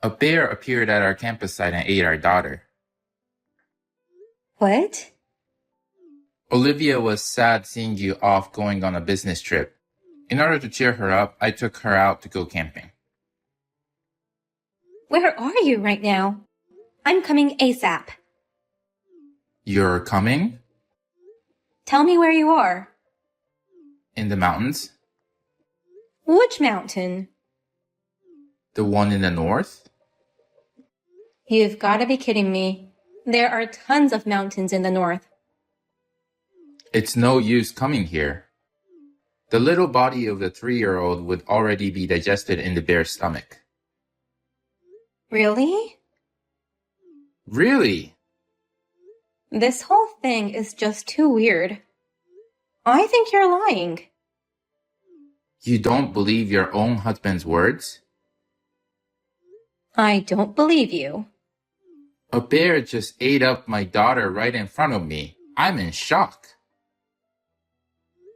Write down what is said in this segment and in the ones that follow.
A bear appeared at our campus site and ate our daughter. What? Olivia was sad seeing you off going on a business trip. In order to cheer her up, I took her out to go camping. Where are you right now? I'm coming ASAP. You're coming? Tell me where you are. In the mountains? Which mountain? The one in the north? You've got to be kidding me. There are tons of mountains in the north. It's no use coming here. The little body of the 3-year-old would already be digested in the bear's stomach. Really? Really? This whole thing is just too weird. I think you're lying. You don't believe your own husband's words? I don't believe you. A bear just ate up my daughter right in front of me. I'm in shock.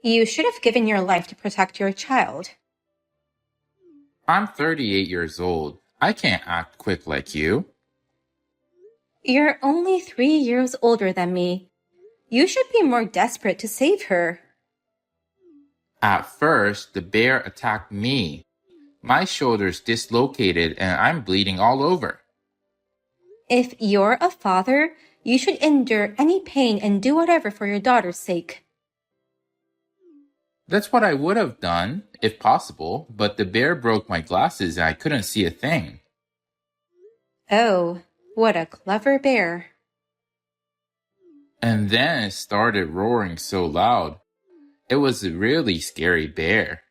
You should have given your life to protect your child. I'm 38 years old. I can't act quick like you. You're only 3 years older than me. You should be more desperate to save her. At first, the bear attacked me. My shoulder's dislocated and I'm bleeding all over. If you're a father, you should endure any pain and do whatever for your daughter's sake. That's what I would have done, if possible, but the bear broke my glasses and I couldn't see a thing. Oh, what a clever bear. And then it started roaring so loud. It was a really scary bear.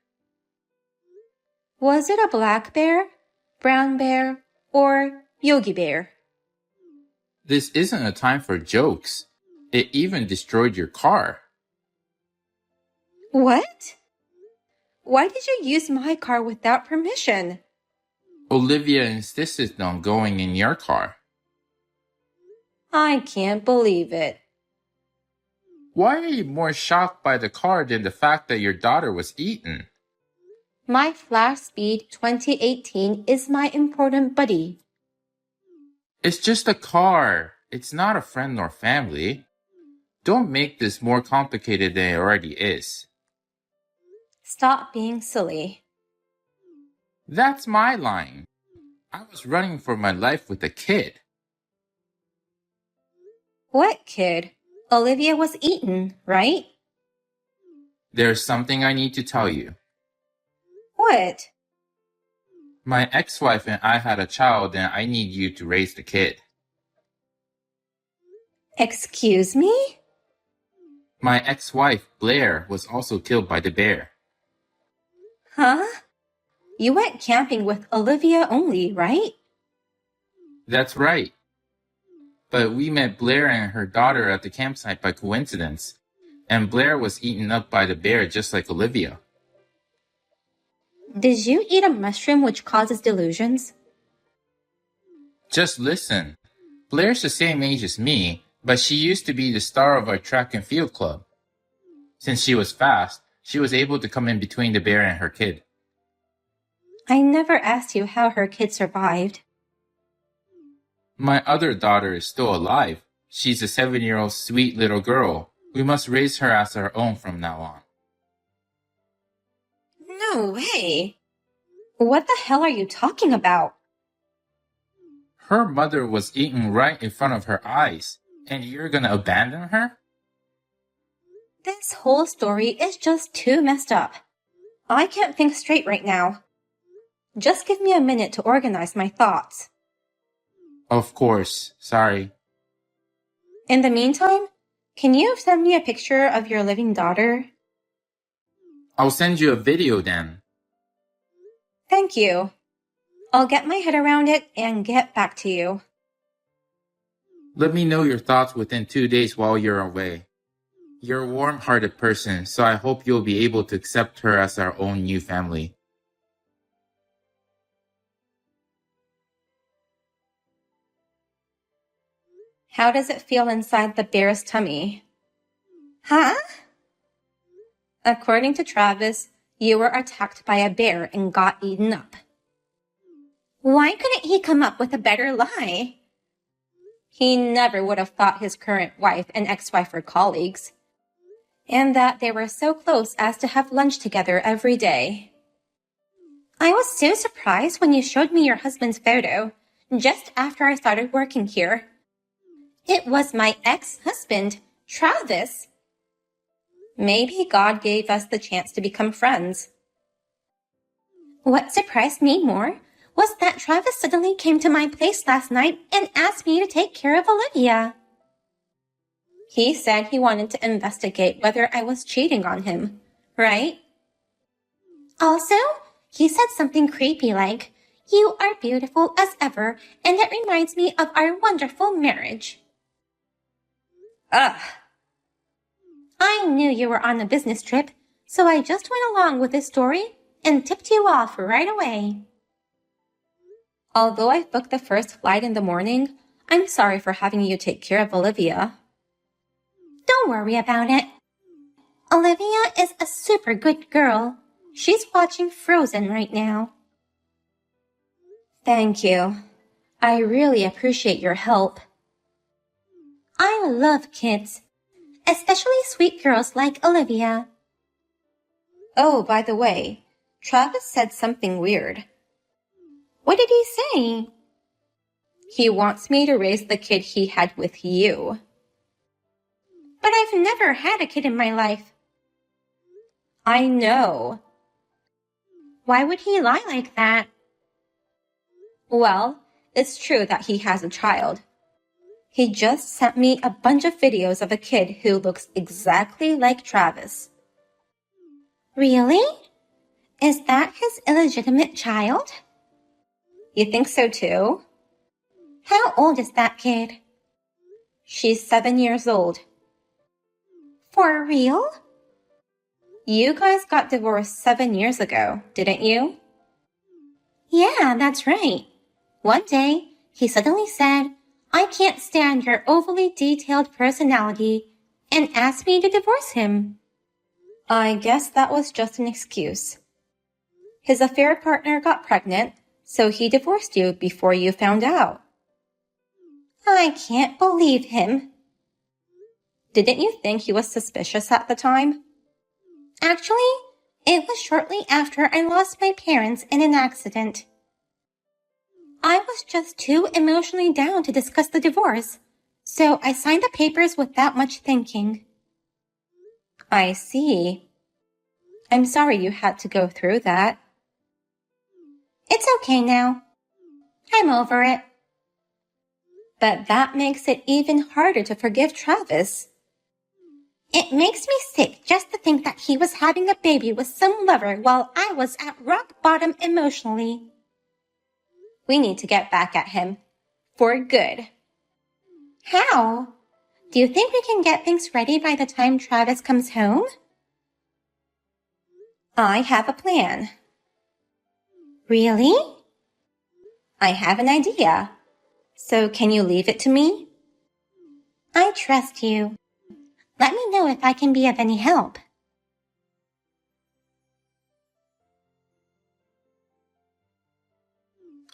Was it a black bear, brown bear, or Yogi Bear? This isn't a time for jokes. It even destroyed your car. What? Why did you use my car without permission? Olivia insisted on going in your car. I can't believe it. Why are you more shocked by the car than the fact that your daughter was eaten? My Flash Speed 2018 is my important buddy. It's just a car. It's not a friend nor family. Don't make this more complicated than it already is. Stop being silly. That's my line. I was running for my life with a kid. What kid? Olivia was eaten, right? There's something I need to tell you. What? My ex-wife and I had a child and I need you to raise the kid. Excuse me? My ex-wife, Blair, was also killed by the bear. Huh? You went camping with Olivia only, right? That's right. But we met Blair and her daughter at the campsite by coincidence, and Blair was eaten up by the bear just like Olivia. Did you eat a mushroom which causes delusions? Just listen. Blair's the same age as me, but she used to be the star of our track and field club. Since she was fast, she was able to come in between the bear and her kid. I never asked you how her kid survived. My other daughter is still alive. She's a 7-year-old sweet little girl. We must raise her as our own from now on. No way. What the hell are you talking about? Her mother was eaten right in front of her eyes, and you're gonna abandon her? This whole story is just too messed up. I can't think straight right now. Just give me a minute to organize my thoughts. Of course. Sorry. In the meantime, can you send me a picture of your living daughter? I'll send you a video then. Thank you. I'll get my head around it and get back to you. Let me know your thoughts within 2 days while you're away. You're a warm-hearted person, so I hope you'll be able to accept her as our own new family. How does it feel inside the bear's tummy? Huh? According to Travis, you were attacked by a bear and got eaten up. Why couldn't he come up with a better lie? He never would have thought his current wife and ex-wife were colleagues, and that they were so close as to have lunch together every day. I was so surprised when you showed me your husband's photo, just after I started working here. It was my ex-husband, Travis. Maybe God gave us the chance to become friends. What surprised me more was that Travis suddenly came to my place last night and asked me to take care of Olivia. He said he wanted to investigate whether I was cheating on him, right? Also, he said something creepy like, "You are beautiful as ever, and it reminds me of our wonderful marriage." Ugh. I knew you were on a business trip, so I just went along with this story and tipped you off right away. Although I've booked the first flight in the morning, I'm sorry for having you take care of Olivia. Don't worry about it. Olivia is a super good girl. She's watching Frozen right now. Thank you. I really appreciate your help. I love kids, especially sweet girls like Olivia. Oh, by the way, Travis said something weird. What did he say? He wants me to raise the kid he had with you. But I've never had a kid in my life. I know. Why would he lie like that? Well, it's true that he has a child. He just sent me a bunch of videos of a kid who looks exactly like Travis. Really? Is that his illegitimate child? You think so too? How old is that kid? She's 7 years old. For real? You guys got divorced 7 years ago, didn't you? Yeah, that's right. One day, he suddenly said, "I can't stand your overly detailed personality," and asked me to divorce him. I guess that was just an excuse. His affair partner got pregnant, so he divorced you before you found out. I can't believe him. Didn't you think he was suspicious at the time? Actually, it was shortly after I lost my parents in an accident. I was just too emotionally down to discuss the divorce, so I signed the papers without much thinking. I see. I'm sorry you had to go through that. It's okay now. I'm over it. But that makes it even harder to forgive Travis. It makes me sick just to think that he was having a baby with some lover while I was at rock bottom emotionally. We need to get back at him. For good. How? Do you think we can get things ready by the time Travis comes home? I have a plan. Really? I have an idea. So can you leave it to me? I trust you. Let me know if I can be of any help.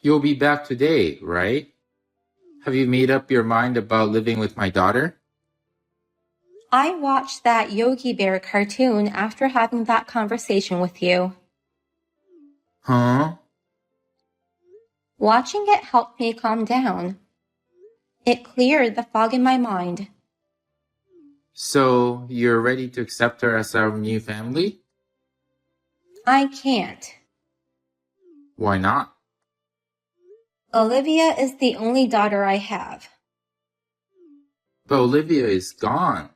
You'll be back today, right? Have you made up your mind about living with my daughter? I watched that Yogi Bear cartoon after having that conversation with you. Huh? Watching it helped me calm down. It cleared the fog in my mind. So, you're ready to accept her as our new family? I can't. Why not? Olivia is the only daughter I have. But Olivia is gone.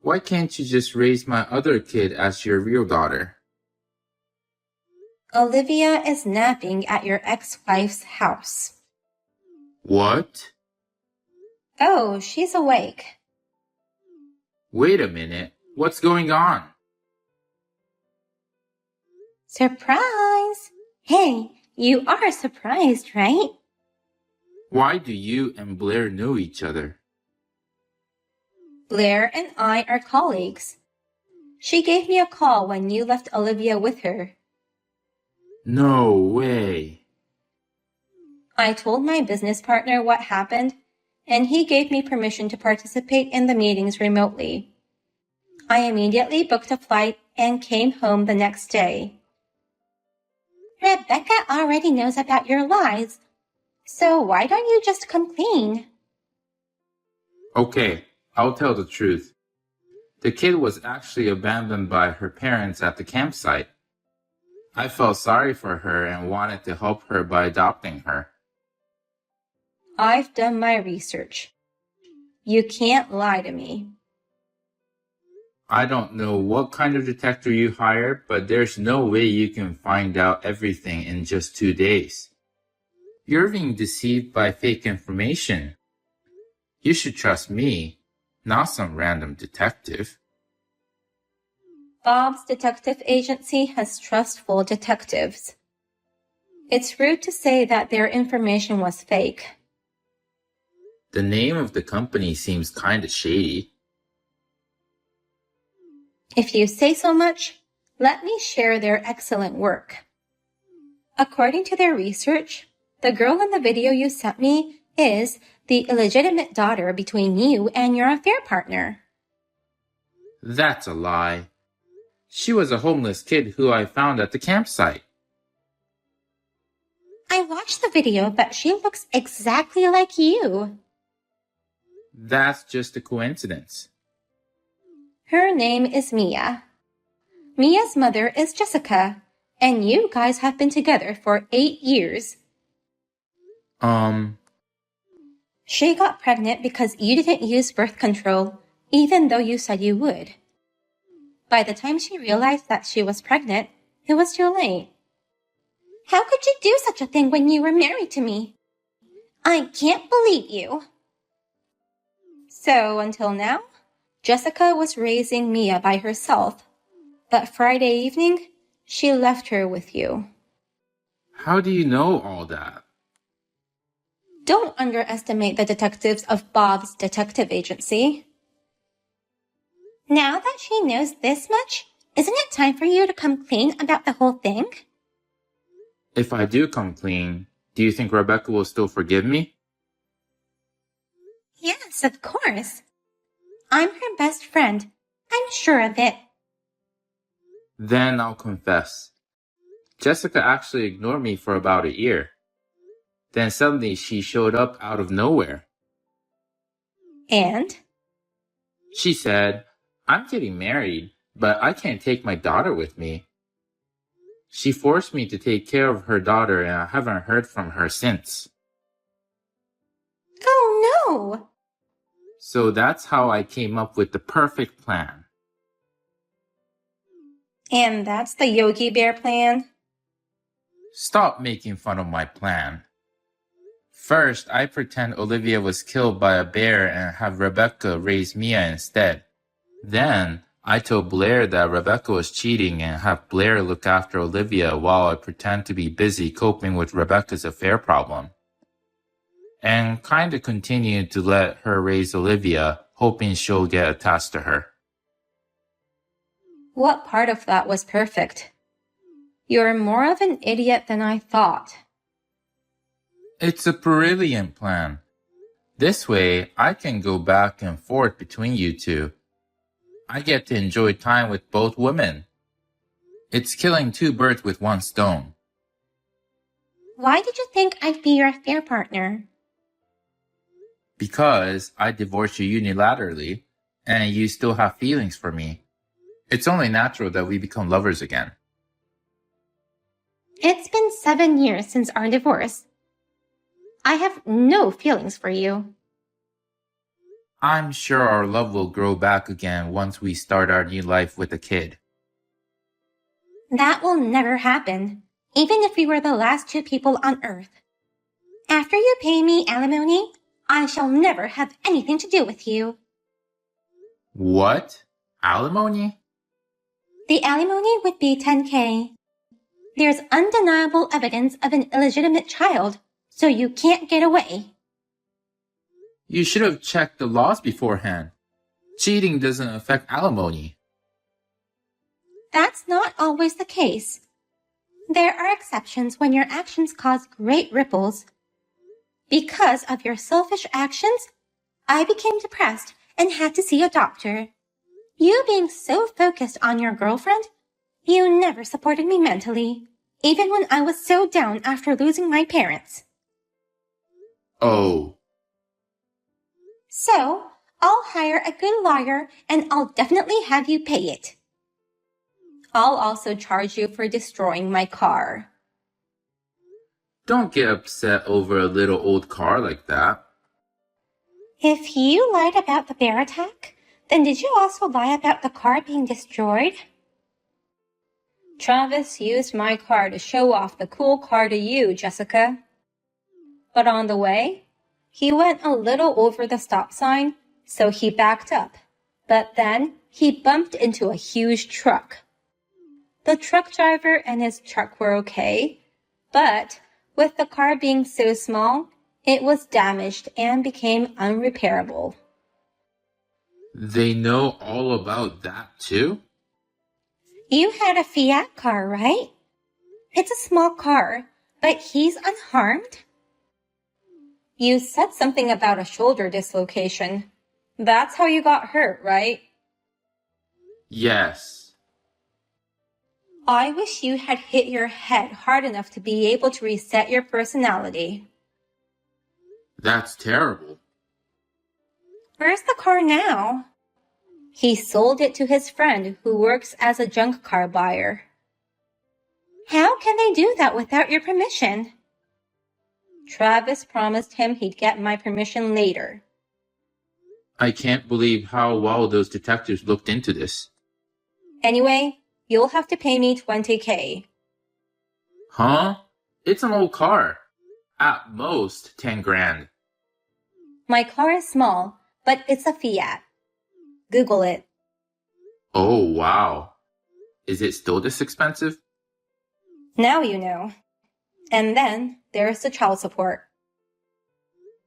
Why can't you just raise my other kid as your real daughter? Olivia is napping at your ex-wife's house. What? Oh, she's awake. Wait a minute. What's going on? Surprise! Hey, you are surprised, right? Why do you and Blair know each other? Blair and I are colleagues. She gave me a call when you left Olivia with her. No way. I told my business partner what happened, and he gave me permission to participate in the meetings remotely. I immediately booked a flight and came home the next day. Rebecca already knows about your lies, so why don't you just come clean? Okay, I'll tell the truth. The kid was actually abandoned by her parents at the campsite. I felt sorry for her and wanted to help her by adopting her. I've done my research. You can't lie to me. I don't know what kind of detective you hired, but there's no way you can find out everything in just 2 days. You're being deceived by fake information. You should trust me, not some random detective. Bob's detective agency has trustful detectives. It's rude to say that their information was fake. The name of the company seems kinda shady. If you say so much, let me share their excellent work. According to their research, the girl in the video you sent me is the illegitimate daughter between you and your affair partner. That's a lie. She was a homeless kid who I found at the campsite. I watched the video, but she looks exactly like you. That's just a coincidence. Her name is Mia. Mia's mother is Jessica, and you guys have been together for 8 years. She got pregnant because you didn't use birth control, even though you said you would. By the time she realized that she was pregnant, it was too late. How could you do such a thing when you were married to me? I can't believe you. So until now, Jessica was raising Mia by herself, but Friday evening, she left her with you. How do you know all that? Don't underestimate the detectives of Bob's detective agency. Now that she knows this much, isn't it time for you to come clean about the whole thing? If I do come clean, do you think Rebecca will still forgive me? Yes, of course. I'm her best friend. I'm sure of it. Then I'll confess. Jessica actually ignored me for about a year. Then suddenly she showed up out of nowhere. And? She said, I'm getting married, but I can't take my daughter with me. She forced me to take care of her daughter and I haven't heard from her since. Oh no! So that's how I came up with the perfect plan. And that's the Yogi Bear plan? Stop making fun of my plan. First, I pretend Olivia was killed by a bear and have Rebecca raise Mia instead. Then, I told Blair that Rebecca was cheating and have Blair look after Olivia while I pretend to be busy coping with Rebecca's affair problem. And kinda continued to let her raise Olivia, hoping she'll get attached to her. What part of that was perfect? You're more of an idiot than I thought. It's a brilliant plan. This way, I can go back and forth between you two. I get to enjoy time with both women. It's killing 2 birds with 1 stone. Why did you think I'd be your affair partner? Because I divorced you unilaterally, and you still have feelings for me. It's only natural that we become lovers again. It's been 7 years since our divorce. I have no feelings for you. I'm sure our love will grow back again once we start our new life with a kid. That will never happen, even if we were the last 2 people on Earth. After you pay me alimony, I shall never have anything to do with you. What? Alimony? The alimony would be $10,000. There's undeniable evidence of an illegitimate child, so you can't get away. You should have checked the laws beforehand. Cheating doesn't affect alimony. That's not always the case. There are exceptions when your actions cause great ripples, Because of your selfish actions, I became depressed and had to see a doctor. You being so focused on your girlfriend, you never supported me mentally, even when I was so down after losing my parents. Oh. So, I'll hire a good lawyer and I'll definitely have you pay it. I'll also charge you for destroying my car. Don't get upset over a little old car like that. If you lied about the bear attack, then did you also lie about the car being destroyed? Travis used my car to show off the cool car to you, Jessica. But on the way, he went a little over the stop sign, so he backed up. But then he bumped into a huge truck. The truck driver and his truck were okay, but with the car being so small, it was damaged and became unrepairable. They know all about that too? You had a Fiat car, right? It's a small car, but he's unharmed? You said something about a shoulder dislocation. That's how you got hurt, right? Yes. I wish you had hit your head hard enough to be able to reset your personality. That's terrible. Where's the car now? He sold it to his friend who works as a junk car buyer. How can they do that without your permission? Travis promised him he'd get my permission later. I can't believe how well those detectives looked into this. Anyway, you'll have to pay me $20,000. Huh? It's an old car. At most, 10 grand. My car is small, but it's a Fiat. Google it. Oh, wow. Is it still this expensive? Now you know. And then there's the child support.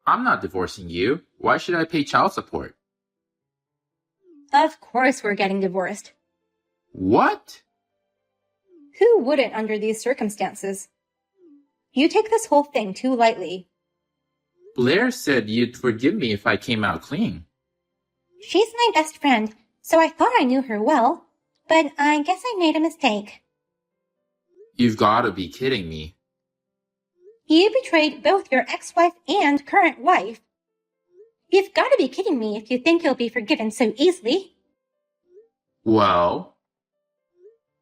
I'm not divorcing you. Why should I pay child support? Of course we're getting divorced. What? Who wouldn't under these circumstances? You take this whole thing too lightly. Blair said you'd forgive me if I came out clean. She's my best friend, so I thought I knew her well, but I guess I made a mistake. You've gotta be kidding me. You betrayed both your ex-wife and current wife. You've got to be kidding me if you think you'll be forgiven so easily. Well?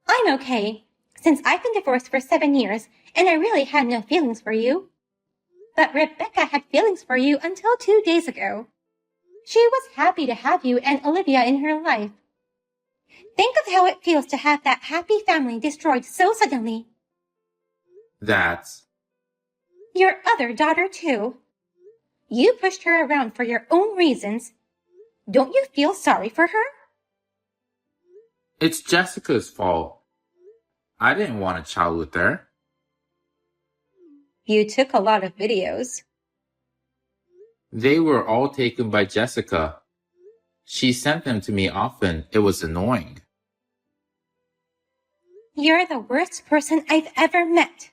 I'm okay, since I've been divorced for 7 years, and I really had no feelings for you. But Rebecca had feelings for you until 2 days ago. She was happy to have you and Olivia in her life. Think of how it feels to have that happy family destroyed so suddenly. That's... Your other daughter, too. You pushed her around for your own reasons. Don't you feel sorry for her? It's Jessica's fault. I didn't want a child with her. You took a lot of videos. They were all taken by Jessica. She sent them to me often. It was annoying. You're the worst person I've ever met.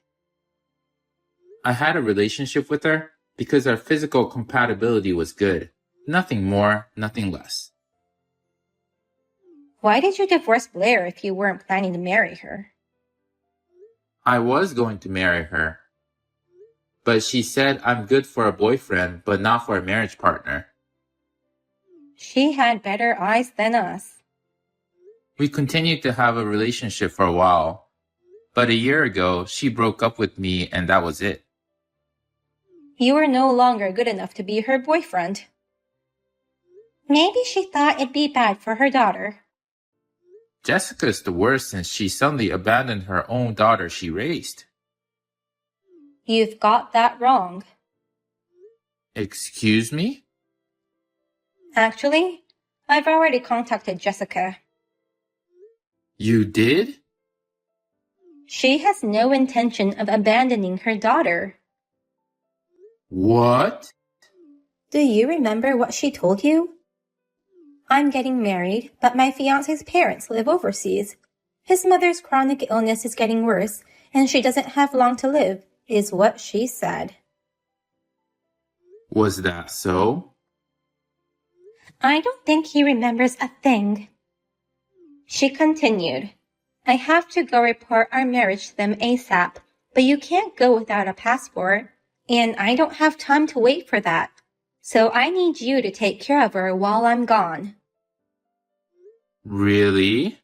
I had a relationship with her because our physical compatibility was good. Nothing more, nothing less. Why did you divorce Blair if you weren't planning to marry her? I was going to marry her. But she said I'm good for a boyfriend, but not for a marriage partner. She had better eyes than us. We continued to have a relationship for a while. But a year ago, she broke up with me and that was it. You were no longer good enough to be her boyfriend. Maybe she thought it'd be bad for her daughter. Jessica's the worst since she suddenly abandoned her own daughter she raised. You've got that wrong. Excuse me? Actually, I've already contacted Jessica. You did? She has no intention of abandoning her daughter. What? Do you remember what she told you? I'm getting married, but my fiancé's parents live overseas. His mother's chronic illness is getting worse, and she doesn't have long to live, is what she said. Was that so? I don't think he remembers a thing. She continued, I have to go report our marriage to them ASAP, but you can't go without a passport, and I don't have time to wait for that. So I need you to take care of her while I'm gone. Really?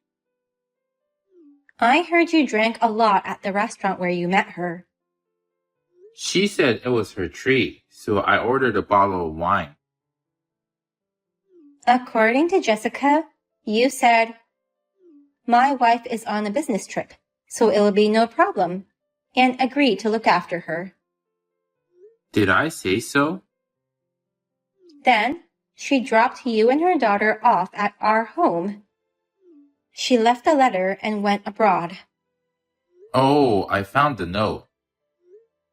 I heard you drank a lot at the restaurant where you met her. She said it was her treat, so I ordered a bottle of wine. According to Jessica, you said, my wife is on a business trip, so it'll be no problem, and agreed to look after her. Did I say so? Then, she dropped you and her daughter off at our home. She left a letter and went abroad. Oh, I found the note.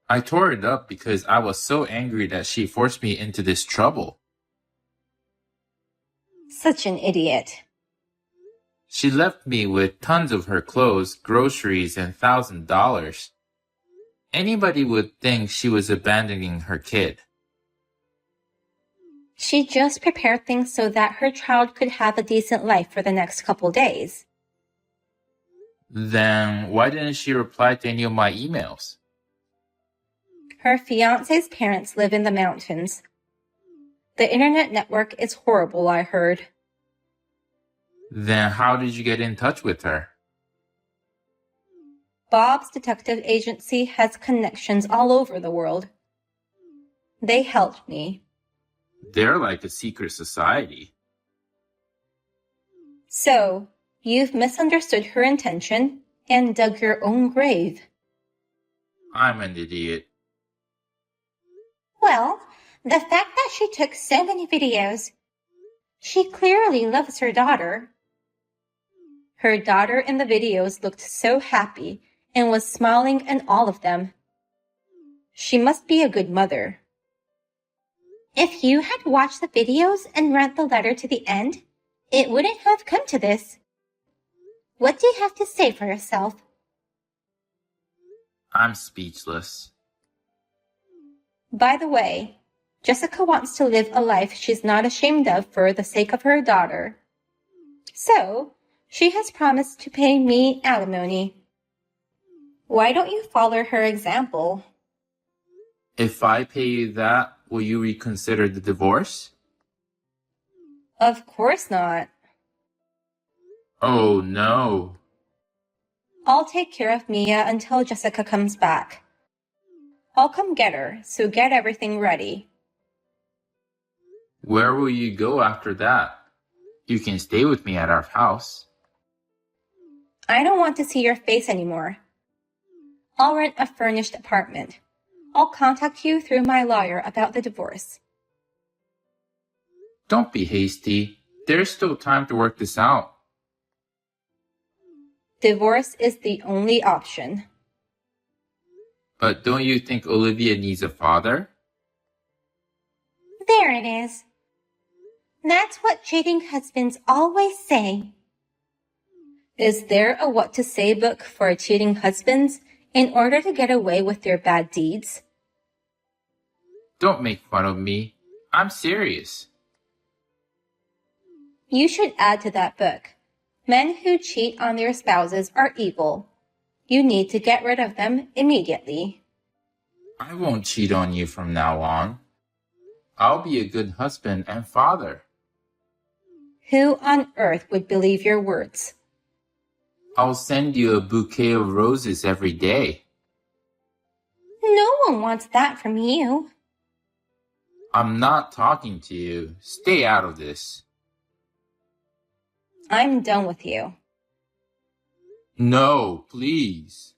I tore it up because I was so angry that she forced me into this trouble. Such an idiot. She left me with tons of her clothes, groceries, and $1,000. Anybody would think she was abandoning her kid. She just prepared things so that her child could have a decent life for the next couple days. Then why didn't she reply to any of my emails? Her fiancé's parents live in the mountains. The internet network is horrible, I heard. Then how did you get in touch with her? Bob's detective agency has connections all over the world. They helped me. They're like a secret society. So, you've misunderstood her intention and dug your own grave. I'm an idiot. Well, the fact that she took so many videos, she clearly loves her daughter. Her daughter in the videos looked so happy and was smiling in all of them. She must be a good mother. If you had watched the videos and read the letter to the end, it wouldn't have come to this. What do you have to say for yourself? I'm speechless. By the way, Jessica wants to live a life she's not ashamed of for the sake of her daughter. So, she has promised to pay me alimony. Why don't you follow her example? If I pay you that, will you reconsider the divorce? Of course not. Oh no. I'll take care of Mia until Jessica comes back. I'll come get her, so get everything ready. Where will you go after that? You can stay with me at our house. I don't want to see your face anymore. I'll rent a furnished apartment. I'll contact you through my lawyer about the divorce. Don't be hasty. There's still time to work this out. Divorce is the only option. But don't you think Olivia needs a father? There it is. That's what cheating husbands always say. Is there a what to say book for cheating husbands in order to get away with their bad deeds? Don't make fun of me. I'm serious. You should add to that book. Men who cheat on their spouses are evil. You need to get rid of them immediately. I won't cheat on you from now on. I'll be a good husband and father. Who on earth would believe your words? I'll send you a bouquet of roses every day. No one wants that from you. I'm not talking to you. Stay out of this. I'm done with you. No, please.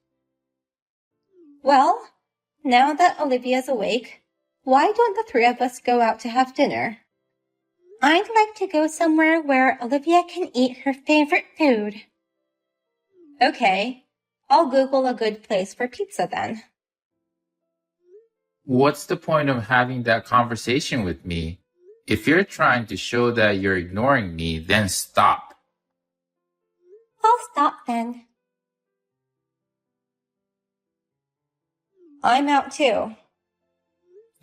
Well, now that Olivia's awake, why don't the three of us go out to have dinner? I'd like to go somewhere where Olivia can eat her favorite food. Okay, I'll Google a good place for pizza then. What's the point of having that conversation with me? If you're trying to show that you're ignoring me, then stop. I'll stop then. I'm out too.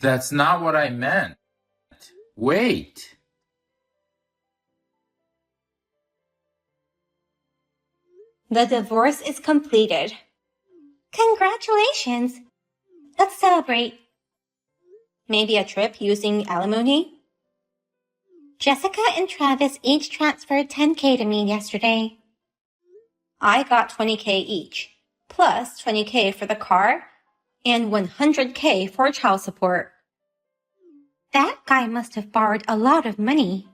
That's not what I meant. Wait. The divorce is completed. Congratulations! Let's celebrate. Maybe a trip using alimony? Jessica and Travis each transferred $10K to me yesterday. I got $20K each, plus $20K for the car and $100K for child support. That guy must have borrowed a lot of money.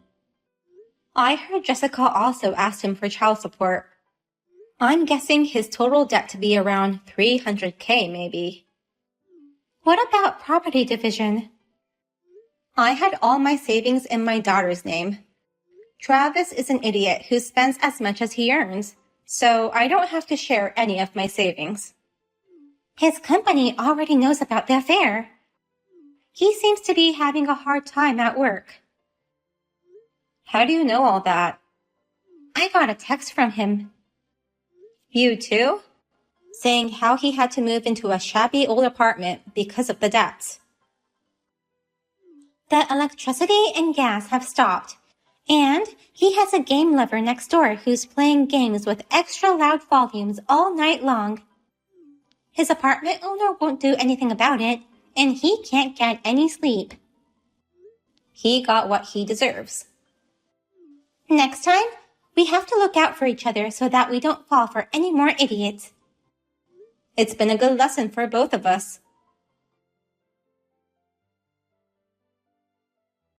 I heard Jessica also asked him for child support. I'm guessing his total debt to be around $300K maybe. What about property division? I had all my savings in my daughter's name. Travis is an idiot who spends as much as he earns, so I don't have to share any of my savings. His company already knows about the affair. He seems to be having a hard time at work. How do you know all that? I got a text from him. You too? Saying how he had to move into a shabby old apartment because of the debts. The electricity and gas have stopped, and he has a game lover next door who's playing games with extra loud volumes all night long. His apartment owner won't do anything about it, and he can't get any sleep. He got what he deserves. Next time, we have to look out for each other so that we don't fall for any more idiots. It's been a good lesson for both of us.